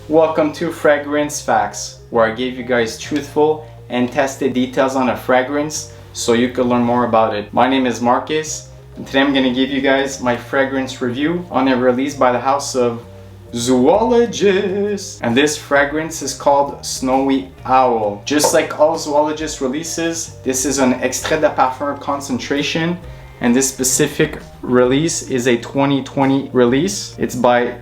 Welcome to Fragrance Facts, where I give you guys truthful and tested details on a fragrance so you can learn more about it. My name is Marcus, and today I'm going to give you guys my fragrance review on a release by the house of Zoologist. And this fragrance is called Snowy Owl. Just like all Zoologist releases, this is an Extrait de Parfum concentration. And this specific release is a 2020 release. It's by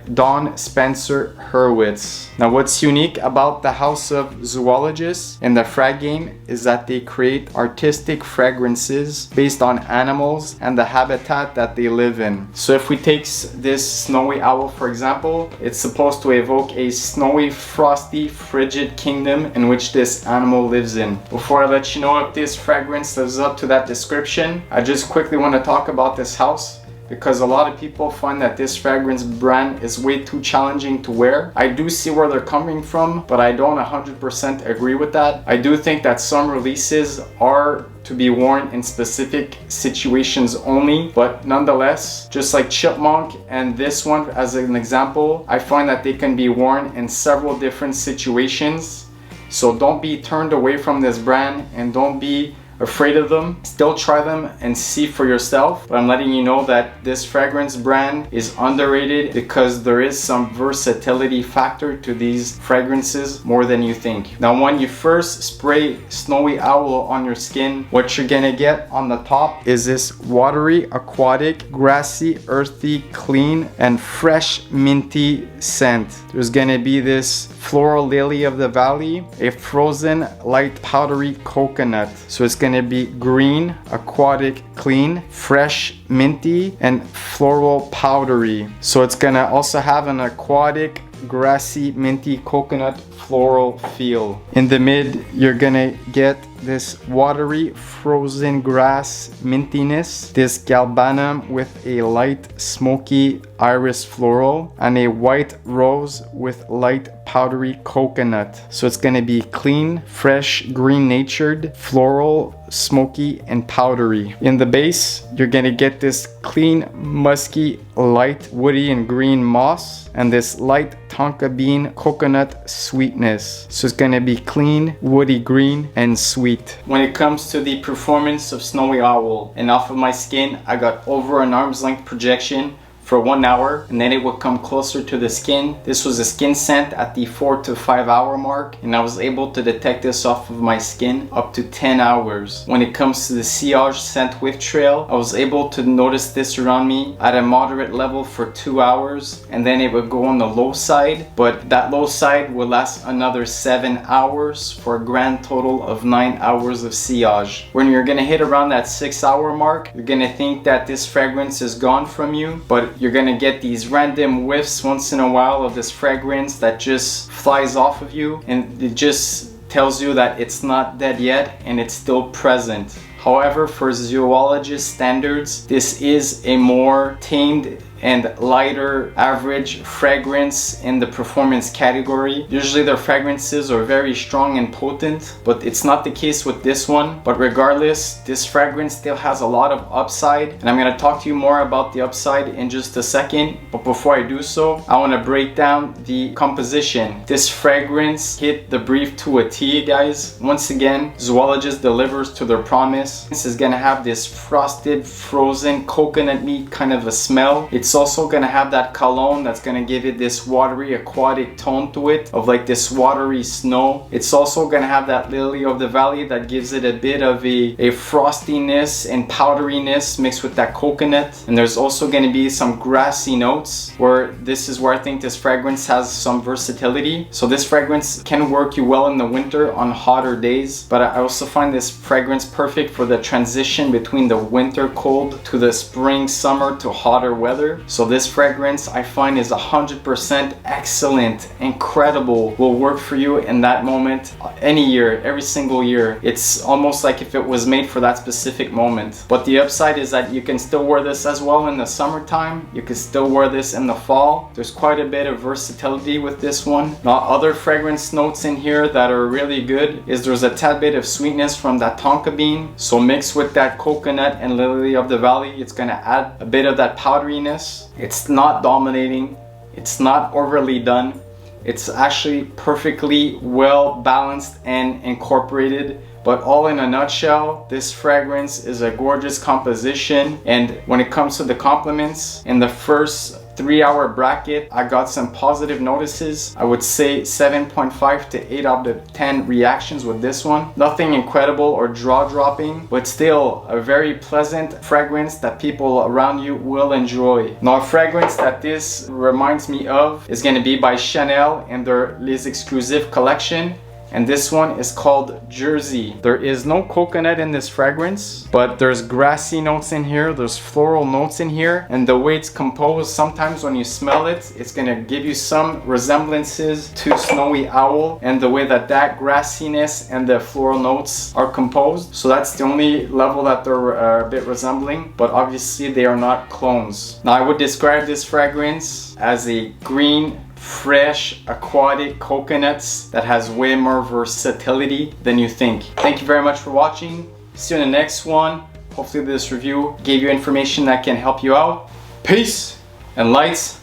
Spencer Hurwitz. Now what's unique about the house of Zoologist and the frag game is that they create artistic fragrances based on animals and the habitat that they live in. So if we take this Snowy Owl for example, it's supposed to evoke a snowy, frosty, frigid kingdom in which this animal lives in. Before I let you know if this fragrance lives up to that description, I just quickly want to talk about this house because a lot of people find that this fragrance brand is way too challenging to wear. I do see where they're coming from, but I don't 100% agree with that. I do think that some releases are to be worn in specific situations only, but nonetheless, just like Chipmunk and this one as an example, I find that they can be worn in several different situations. So don't be turned away from this brand and don't be afraid of them. Still try them and see for yourself, but I'm letting you know that this fragrance brand is underrated because there is some versatility factor to these fragrances more than you think. Now when you first spray Snowy Owl on your skin, what you're gonna get on the top is this watery, aquatic, grassy, earthy, clean, and fresh minty scent. There's gonna be this floral lily of the valley, a frozen light powdery coconut. So it's gonna be green, aquatic, clean, fresh, minty, and floral powdery. So it's gonna also have an aquatic, grassy, minty, coconut floral feel. In the mid, you're gonna get this watery frozen grass mintiness, this galbanum with a light smoky iris floral, and a white rose with light powdery coconut. So it's gonna be clean, fresh, green natured, floral, smoky, and powdery. In the base, you're gonna get this clean, musky, light, woody, and green moss, and this light Tonka bean coconut sweetness. So it's gonna be clean, woody, green, and sweet. When it comes to the performance of Snowy Owl, and off of my skin, I got over an arm's length projection for 1 hour, and then it would come closer to the skin. This was a skin scent at the 4 to 5 hour mark, and I was able to detect this off of my skin up to 10 hours. When it comes to the sillage scent whiff trail, I was able to notice this around me at a moderate level for 2 hours, and then it would go on the low side, but that low side would last another 7 hours for a grand total of 9 hours of sillage. When you're gonna hit around that 6 hour mark, you're gonna think that this fragrance is gone from you, but you're gonna get these random whiffs once in a while of this fragrance that just flies off of you, and it just tells you that it's not dead yet and it's still present. However, for zoologist standards, this is a more tamed and lighter average fragrance in the performance category. Usually their fragrances are very strong and potent, but it's not the case with this one. But regardless, this fragrance still has a lot of upside, and I'm going to talk to you more about the upside in just a second. But before I do so, I want to break down the composition. This fragrance hit the brief to a T, guys. Once again, Zoologist delivers to their promise. This is going to have this frosted, frozen coconut meat kind of a smell. It's also gonna have that cologne that's gonna give it this watery aquatic tone to it of like this watery snow. It's also gonna have that lily of the valley that gives it a bit of a frostiness and powderiness mixed with that coconut. And there's also gonna be some grassy notes, where this is where I think this fragrance has some versatility. So this fragrance can work you well in the winter on hotter days, but I also find this fragrance perfect for the transition between the winter cold to the spring summer to hotter weather. So this fragrance I find is 100% excellent, incredible, will work for you in that moment any year, every single year. It's almost like if it was made for that specific moment. But the upside is that you can still wear this as well in the summertime. You can still wear this in the fall. There's quite a bit of versatility with this one. Now, other fragrance notes in here that are really good is there's a tad bit of sweetness from that Tonka bean. So mixed with that coconut and lily of the valley, it's gonna add a bit of that powderiness. It's not dominating, it's not overly done. It's actually perfectly well balanced and incorporated. But all in a nutshell, this fragrance is a gorgeous composition. And when it comes to the compliments, in the first 3-hour bracket, I got some positive notices. I would say 7.5 to 8 out of 10 reactions with this one. Nothing incredible or jaw-dropping, but still a very pleasant fragrance that people around you will enjoy. Now, a fragrance that this reminds me of is going to be by Chanel in their Les Exclusives collection. And this one is called Jersey. There is no coconut in this fragrance, but there's grassy notes in here, there's floral notes in here, and the way it's composed, sometimes when you smell it, it's gonna give you some resemblances to Snowy Owl, and the way that grassiness and the floral notes are composed. So that's the only level that they're a bit resembling, but obviously they are not clones. Now, I would describe this fragrance as a green, fresh, aquatic coconuts that has way more versatility than you think. Thank you very much for watching. See you in the next one. Hopefully this review gave you information that can help you out. Peace and lights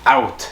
out.